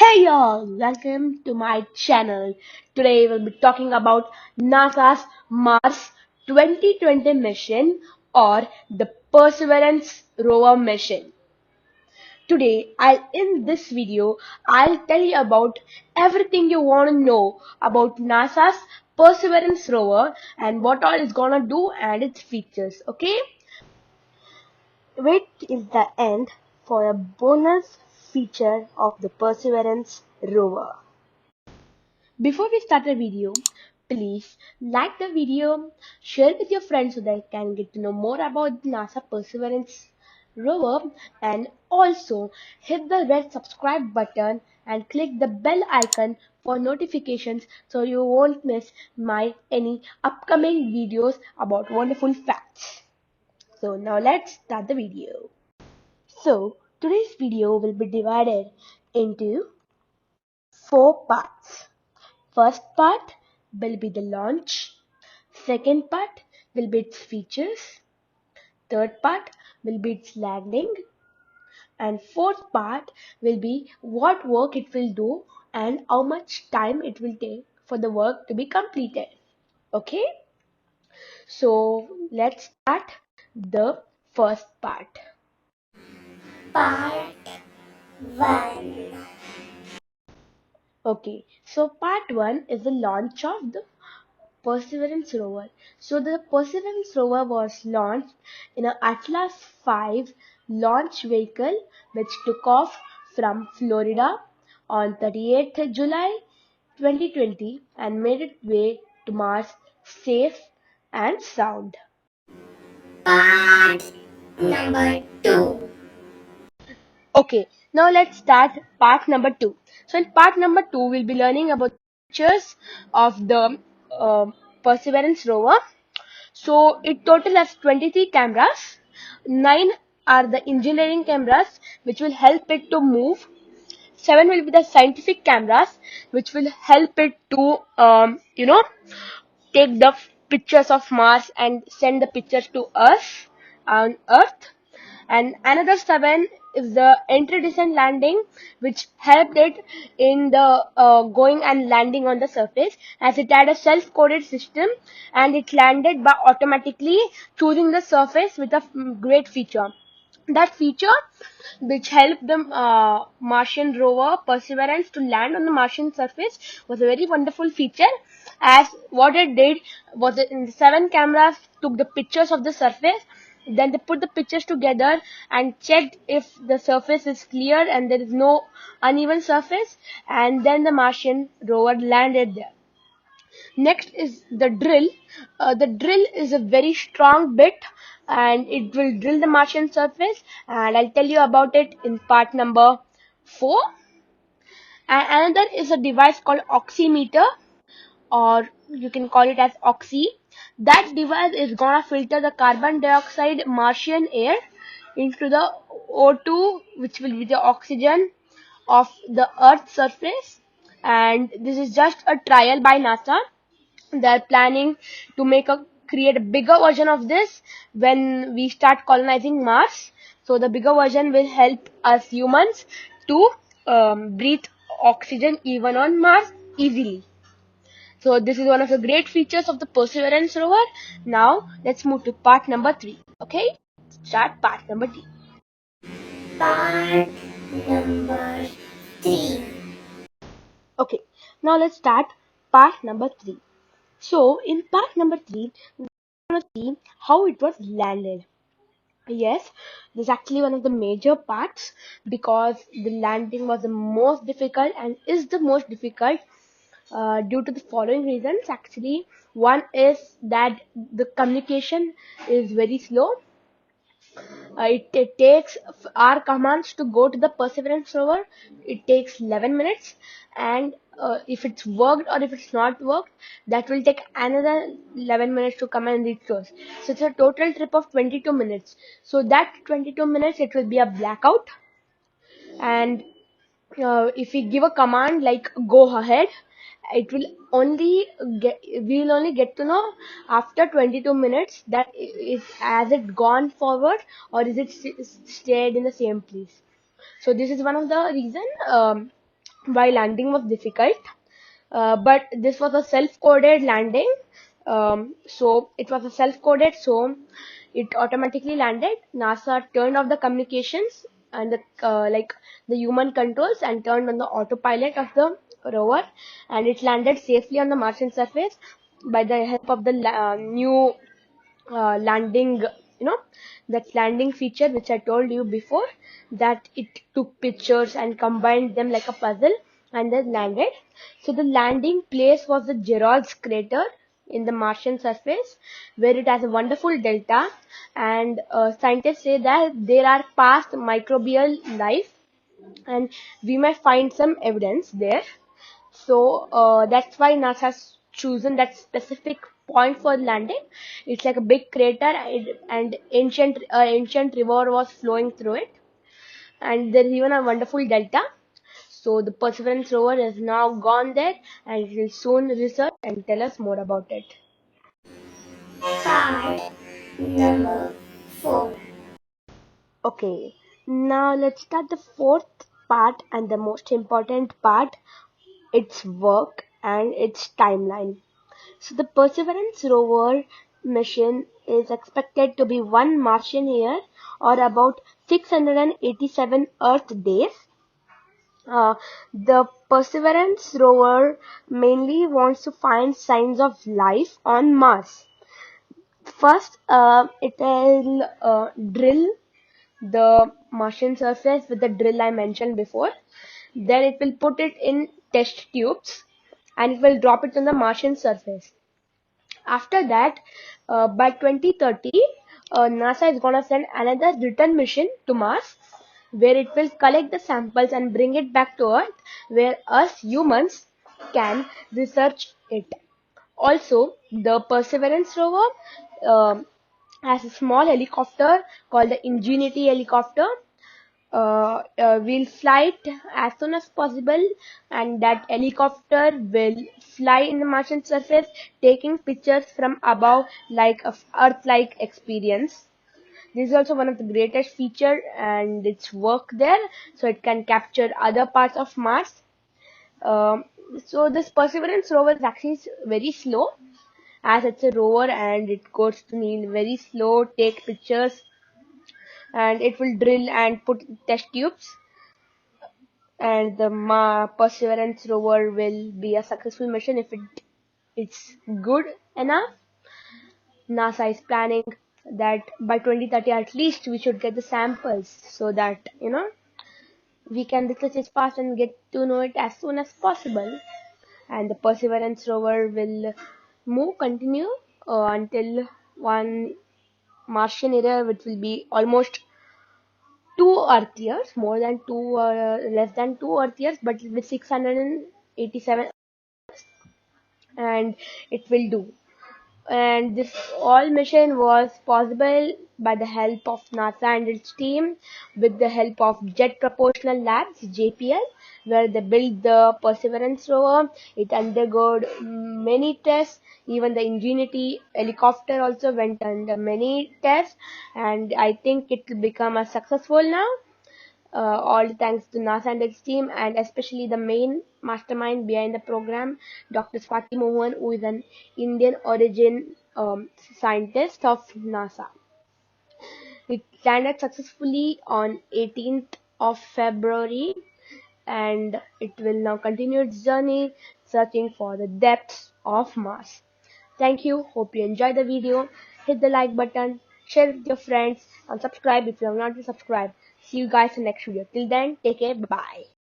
Hey y'all, welcome to my channel. Today we'll be talking about NASA's Mars 2020 mission or the Perseverance rover mission. Today, in this video, I'll tell you about everything you want to know about NASA's Perseverance rover and what all it's gonna do and its features, okay? Wait till the end for a bonus feature of the Perseverance rover. Before we start the video, please like the video, share it with your friends so they can get to know more about the NASA Perseverance rover, and also hit the red subscribe button and click the bell icon for notifications so you won't miss my any upcoming videos about wonderful facts. So now let's start the video. So today's video will be divided into four parts. First part will be the launch. Second part will be its features. Third part will be its landing. And fourth part will be what work it will do and how much time it will take for the work to be completed. Okay? So let's start the first part. Part 1. Okay, so part 1 is the launch of the Perseverance rover. So the Perseverance rover was launched in an Atlas V launch vehicle which took off from Florida on 38th July 2020 and made its way to Mars safe and sound. Part number 2. Okay, now let's start part number 2. So in part number 2, we'll be learning about features of the uh, Perseverance rover. So it total has 23 cameras. 9 are the engineering cameras which will help it to move. 7 will be the scientific cameras which will help it to take the pictures of Mars and send the pictures to us on Earth. And another 7 is the entry descent landing which helped it in the going and landing on the surface, as it had a self-coded system and it landed by automatically choosing the surface with a great feature. That feature which helped the Martian rover Perseverance to land on the Martian surface was a very wonderful feature, as what it did was that in the 7 cameras took the pictures of the surface, then they put the pictures together and checked if the surface is clear and there is no uneven surface, and then the Martian rover landed there. Next is the drill. The drill is a very strong bit and it will drill the Martian surface, and I'll tell you about it in part number 4. And another is a device called oximeter, or you can call it as oxy. That device is gonna filter the carbon dioxide Martian air into the O2, which will be the oxygen of the Earth's surface. And this is just a trial by NASA. They're planning to create a bigger version of this when we start colonizing Mars. So the bigger version will help us humans to breathe oxygen even on Mars easily. So this is one of the great features of the Perseverance rover. Now let's move to part number 3. Okay, start part number 3. Part number 3. Okay, now let's start part number 3. So in part number 3, we're going to see how it was landed. Yes, this is actually one of the major parts because the landing was the most difficult and is the most difficult due to the following reasons. Actually, one is that the communication is very slow. It takes our commands to go to the Perseverance rover. It takes 11 minutes, and if it's worked or if it's not worked, that will take another 11 minutes to come and reach us. So it's a total trip of 22 minutes. So that 22 minutes, it will be a blackout, and if we give a command like go ahead, it will only we will only get to know after 22 minutes that is has it gone forward or is it stayed in the same place. So this is one of the reason why landing was difficult. But this was a self-coded landing. So it was a self-coded, so it automatically landed. NASA turned off the communications and the human controls and turned on the autopilot of the rover, and it landed safely on the Martian surface by the help of the new landing, that landing feature which I told you before, that it took pictures and combined them like a puzzle and then landed. So the landing place was the Gerard's crater in the Martian surface, where it has a wonderful delta, and scientists say that there are past microbial life, and we might find some evidence there. So that's why NASA has chosen that specific point for landing. It's like a big crater, and ancient river was flowing through it, and there's even a wonderful delta. So the Perseverance rover is now gone there, and it will soon research and tell us more about it. Fact number 4. Okay, now let's start the fourth part and the most important part, its work and its timeline. So the Perseverance rover mission is expected to be one Martian year, or about 687 Earth days. The Perseverance rover mainly wants to find signs of life on Mars. First, it will drill the Martian surface with the drill I mentioned before. Then it will put it in test tubes, and it will drop it on the Martian surface. After that, by 2030, NASA is going to send another return mission to Mars, where it will collect the samples and bring it back to Earth, where us humans can research it. Also, the Perseverance rover has a small helicopter called the Ingenuity helicopter. We'll fly it as soon as possible, and that helicopter will fly in the Martian surface, taking pictures from above like a Earth-like experience. This is also one of the greatest feature, and its work there, so it can capture other parts of Mars. Um, so this Perseverance rover is actually very slow, as it's a rover and it goes to need very slow, take pictures, and it will drill and put test tubes, and the Perseverance rover will be a successful mission if it's good enough. NASA is planning that by 2030 at least we should get the samples, so that we can research it fast and get to know it as soon as possible. And the Perseverance rover will continue until one Martian era, which will be almost 2 Earth years, more than two, less than 2 Earth years, but with 687, and it will do. And this all mission was possible by the help of NASA and its team, with the help of Jet Propulsion Labs (JPL), where they built the Perseverance rover. It undergone many tests. Even the Ingenuity helicopter also went under many tests, and I think it will become a successful now. All thanks to NASA and its team, and especially the main mastermind behind the program, Dr. Swati Mohan, who is an Indian origin scientist of NASA. It landed successfully on 18th of February, and it will now continue its journey searching for the depths of Mars. Thank you. Hope you enjoyed the video. Hit the like button, share it with your friends, and subscribe if you have not yet subscribed. See you guys in the next video. Till then, take care. Bye.